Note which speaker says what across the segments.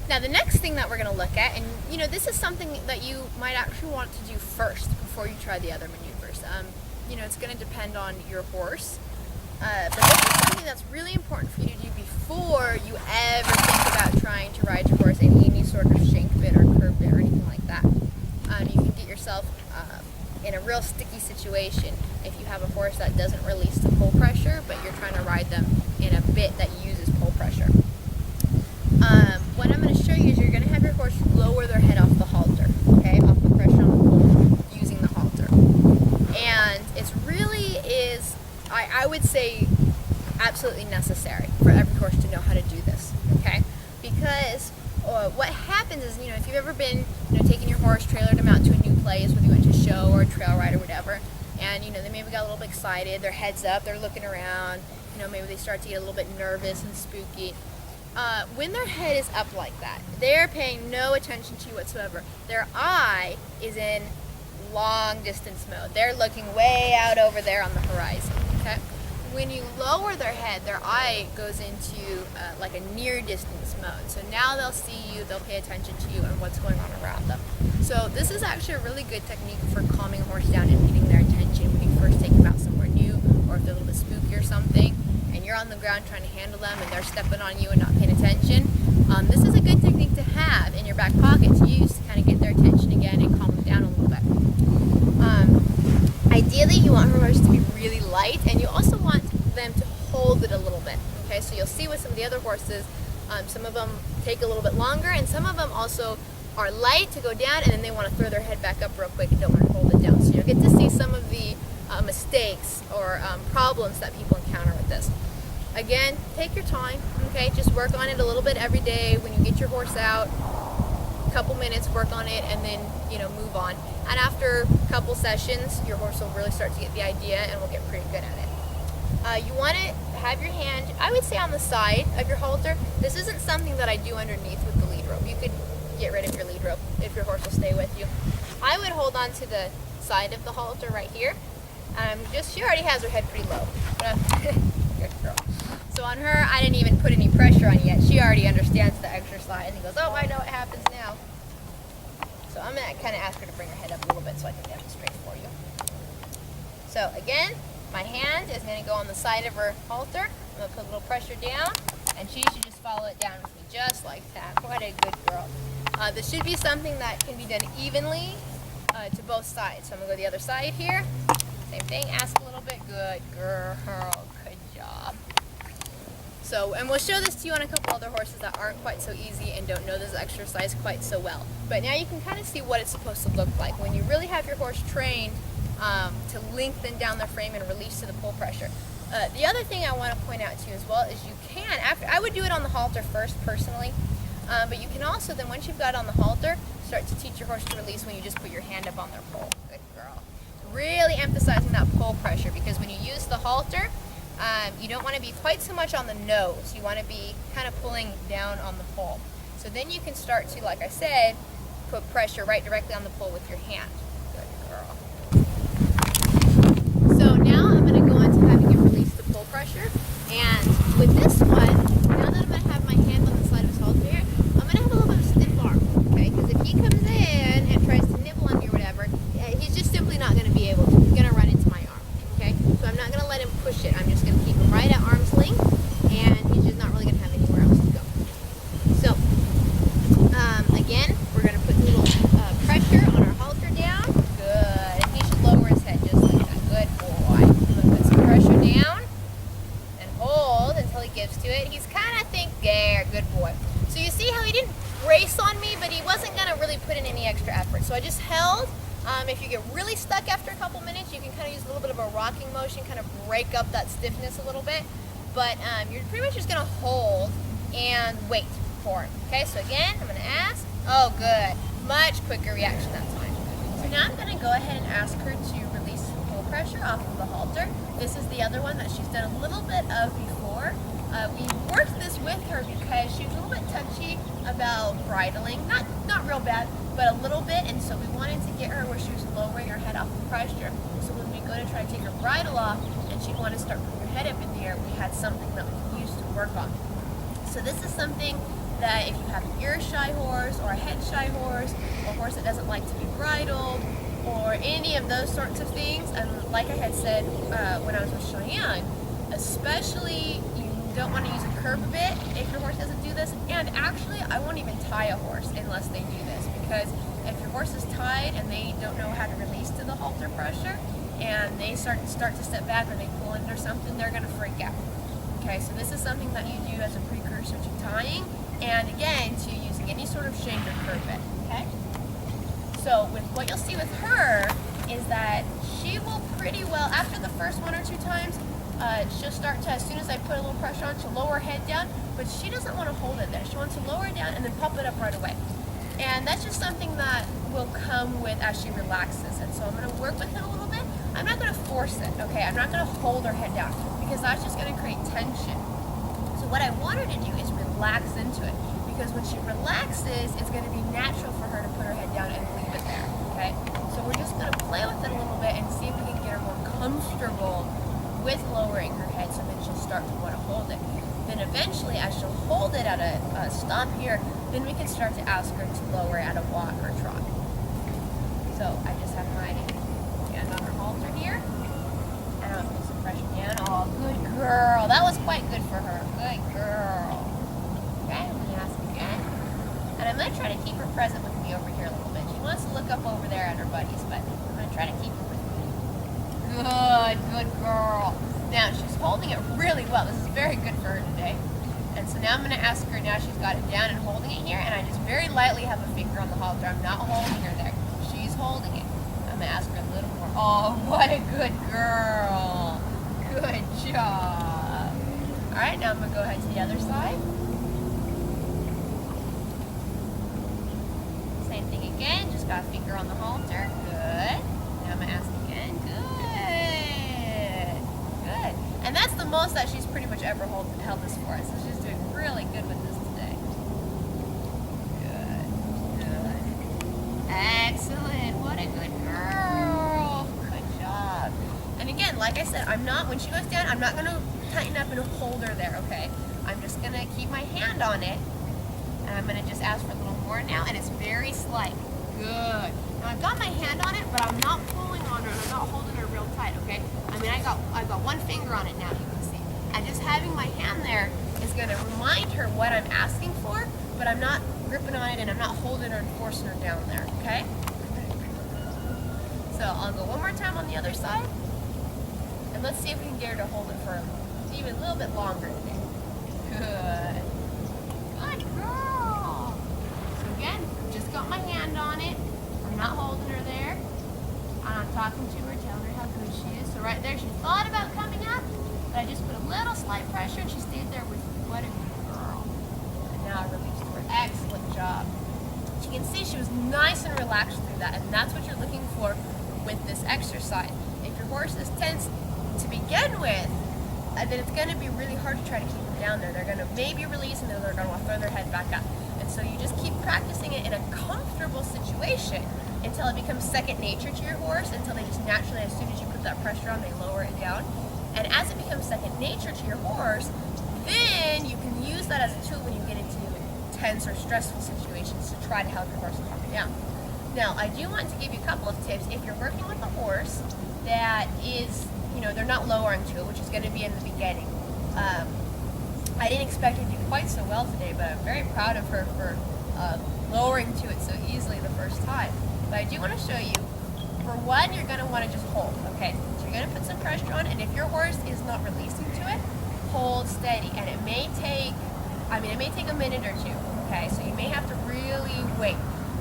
Speaker 1: Now the next thing that we're going to look at, and this is something that you might actually want to do first before you try the other maneuvers. It's going to depend on your horse, but this is something that's really important for you to do before you ever think about trying to ride your horse in any sort of shank bit or curb bit or anything like that. You can get yourself in a real sticky situation if you have a horse that doesn't release the pull pressure, but you're trying to ride them in a bit that uses pull pressure. What I'm going to show you is you're going to have your horse lower their head off the halter, okay, off the pressure on the pole using the halter. And it really is, I would say, absolutely necessary for every horse to know how to do this, okay? Because what happens is, if you've ever been, taking your horse, trailered them out to a new place, whether you went to a show or a trail ride or whatever, and, they maybe got a little bit excited, their head's up, they're looking around, maybe they start to get a little bit nervous and spooky. When their head is up like that, they're paying no attention to you whatsoever. Their eye is in long distance mode. They're looking way out over there on the horizon, okay? When you lower their head, their eye goes into like a near distance mode. So now they'll see you, they'll pay attention to you and what's going on around them. So this is actually a really good technique for calming a horse down and getting their attention when you first take them out somewhere new, or if they're a little bit spooky or something, and you're on the ground trying to handle them and they're stepping on you and not paying attention. This is a good technique to have in your back pocket to use to kind of get their attention again and calm them down a little bit. Ideally, you want your horse to be really light, and you also want them to hold it a little bit. Okay, so you'll see with some of the other horses, some of them take a little bit longer, and some of them also are light to go down, and then they want to throw their head back up real quick and don't want to hold it down. So you'll get to see some of the mistakes or problems that people encounter with this. Again, take your time, okay? Just work on it a little bit every day. When you get your horse out, a couple minutes, work on it, and then, move on. And after a couple sessions, your horse will really start to get the idea and will get pretty good at it. You want to have your hand, I would say, on the side of your halter. This isn't something that I do underneath with the lead rope. You could get rid of your lead rope if your horse will stay with you. I would hold on to the side of the halter right here. She already has her head pretty low. Good girl. So on her, I didn't even put any pressure on yet. She already understands the exercise and goes, oh, I know what happens now. So I'm going to kind of ask her to bring her head up a little bit so I can demonstrate for you. So again, my hand is going to go on the side of her halter. I'm going to put a little pressure down, and she should just follow it down with me just like that. What a good girl. This should be something that can be done evenly to both sides. So I'm going to go the other side here. Same thing, ask a little bit. Good girl, good job. So, and we'll show this to you on a couple other horses that aren't quite so easy and don't know this exercise quite so well. But now you can kind of see what it's supposed to look like when you really have your horse trained to lengthen down their frame and release to the pull pressure. The other thing I want to point out to you as well is you can, I would do it on the halter first personally, but you can also then, once you've got it on the halter, start to teach your horse to release when you just put your hand up on their pole. Good girl. Really emphasizing that pull pressure, because when you use the halter, you don't want to be quite so much on the nose. You want to be kind of pulling down on the pole. So then you can start to, like I said, put pressure right directly on the pole with your hand. Good girl. So now I'm going to go on to having you release the pull pressure. And with this one, now that I'm going to have my hand on the side of his halter here, I'm going to have a little bit of stiff arm. Okay? Because if he comes in and tries to nibble on me or whatever, he's just simply not going to be able to. He's going to run into my arm. Okay? So I'm not going to let him push it. I'm just going to keep him right at arm's length, and he's just not really going to have anywhere else to go. So, again, we're going to put a little pressure on our halter down. Good. And he should lower his head just like that. Good boy. I'm going to put some pressure down and hold until he gives to it. He's kind of there. Good boy. So you see how he didn't brace on me, but he wasn't going to really put in any extra effort. So I just held. If you get really stuck after a couple minutes, you can kind of use a little bit of a rocking motion, kind of break up that stiffness a little bit. But you're pretty much just going to hold and wait for him. Okay, so again, I'm going to ask. Oh, good. Much quicker reaction that time. So now I'm going to go ahead and ask her to release some pull pressure off of the halter. This is the other one that she's done a little bit of before. We worked this with her because she was a little bit touchy about bridling. Not real bad, but a little bit, and so we wanted to get her where she was lowering her head off the pressure. So when we go to try to take her bridle off and she'd want to start putting her head up in the air, we had something that we could use to work on. So this is something that if you have an ear shy horse or a head shy horse, or a horse that doesn't like to be bridled, or any of those sorts of things, and like I had said when I was with Cheyenne, especially you don't want to use a curb a bit if your horse doesn't do this. And actually, I won't even tie a horse unless they do this, because if your horse is tied and they don't know how to release to the halter pressure, and they start to step back or they pull in or something, they're going to freak out. Okay, so this is something that you do as a precursor to tying, and again, to using any sort of shank or curb bit. Okay? So what you'll see with her is that she will pretty well, after the first 1 or 2 times, she'll start to, as soon as I put a little pressure on, she'll lower her head down, but she doesn't want to hold it there. She wants to lower it down and then pop it up right away. And that's just something that will come with as she relaxes. And so I'm going to work with it a little bit. I'm not going to force it, okay? I'm not going to hold her head down, because that's just going to create tension. So what I want her to do is relax into it, because when she relaxes, it's going to be natural for her to put her head down and leave it there, okay? So we're just going to play with it a little bit and see if we can get her more comfortable with lowering her head, so then she'll start to want to hold it. Then eventually, as she'll hold it at a stop here, then we can start to ask her to lower at a walk or trot. So I just have my hand on her halter here, and I'll put some pressure down. Oh, good girl. That was quite good for her. Good girl. Okay, I'm going to ask again. And I'm going to try to keep her present with me over here a little bit. She wants to look up over there at her buddies, but I'm going to try to keep her with me. Good girl. Now, she's holding it really well. This is very good for her today. And so now I'm going to ask her, now she's got it down and holding it here, and I just very lightly have a finger on the halter. I'm not holding her there. She's holding it. I'm going to ask her a little more. Oh, what a good girl. Good job. All right, now I'm going to go ahead to the other side. Same thing again. Just got a finger on the halter. Good. Now I'm going to ask again. Good. And that's the most that she's pretty much ever held this for us. So she's doing really good with this today. Good. Excellent. What a good girl. Good job. And again, like I said, when she goes down, I'm not going to tighten up and hold her there, okay? I'm just going to keep my hand on it, and I'm going to just ask for a little more now, and it's very slight. Good. Now I've got my hand on it, but I'm not pulling on her, and I'm not holding her real tight, okay? I mean, I've got one finger on it now, you can see. And just having my hand there is going to remind her what I'm asking for, but I'm not gripping on it, and I'm not holding her and forcing her down there, okay? So I'll go one more time on the other side, and let's see if we can get her to hold it for even a little bit longer today. Good. Good girl. So again, just got my hand on it. I'm not holding her there. And I'm talking to her, telling her how good she is. So right there, she thought about coming up, but I just put a little slight pressure, and she stayed there with me. What a good girl. And now I released her. Excellent job. You can see she was nice and relaxed through that, and that's what you're looking for with this exercise. If your horse is tense to begin with, then it's going to be really hard to try to keep them down there. They're going to maybe release, and then they're going to want to throw their head back up. And so you just keep practicing it in a comfortable situation until it becomes second nature to your horse, until they just naturally, as soon as you put that pressure on, they lower it down. And as it becomes second nature to your horse, then you can use that as a tool when you get into tense or stressful situations to try to help your horse calm down. Now, I do want to give you a couple of tips. If you're working with a horse that is, they're not lowering to it, which is going to be in the beginning. I didn't expect her to do quite so well today, but I'm very proud of her for lowering to it so easily the first time. But I do want to show you, for one, you're going to want to just hold, okay? So you're going to put some pressure on, and if your horse is not releasing to it, hold steady. And it may take a minute or two, okay? So you may have to really wait.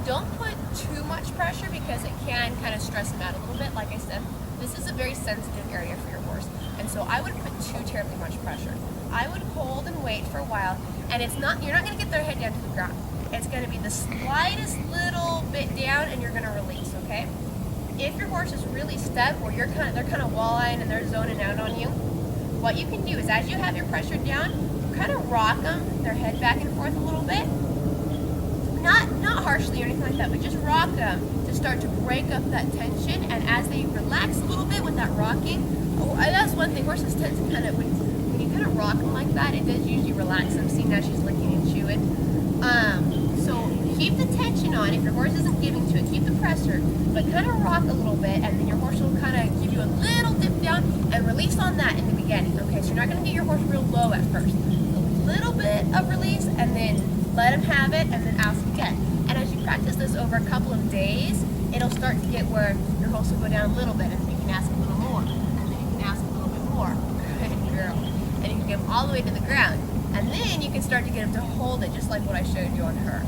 Speaker 1: Don't put too much pressure, because it can kind of stress them out a little bit. Like I said, this is a very sensitive area for your horse, and so I wouldn't put too terribly much pressure. I would hold and wait for a while, and you're not going to get their head down to the ground. It's going to be the slightest little bit down, and you're going to release, okay? If your horse is really stuck, or they're kind of wall-eyeing and they're zoning out on you, what you can do is, as you have your pressure down, kind of rock them, their head back and forth a little bit. Not harshly or anything like that, but just rock them to start to break up that tension. And as they relax a little bit with that rocking, that's one thing. Horses tend to kind of, when you kind of rock them like that, it does usually relax them. See, now she's licking and chewing. So keep the tension on. If your horse isn't giving to it, keep the pressure, but kind of rock a little bit, and then your horse will kind of give you a little dip down and release on that in the beginning. Okay, so you're not going to get your horse real low at first. A little bit of release, and then let him have it, and then ask again. And as you practice this over a couple of days, it'll start to get where your horse will go down a little bit, and then you can ask a little more, and then you can ask a little bit more. Good girl. And you can get him all the way to the ground. And then you can start to get him to hold it, just like what I showed you on her.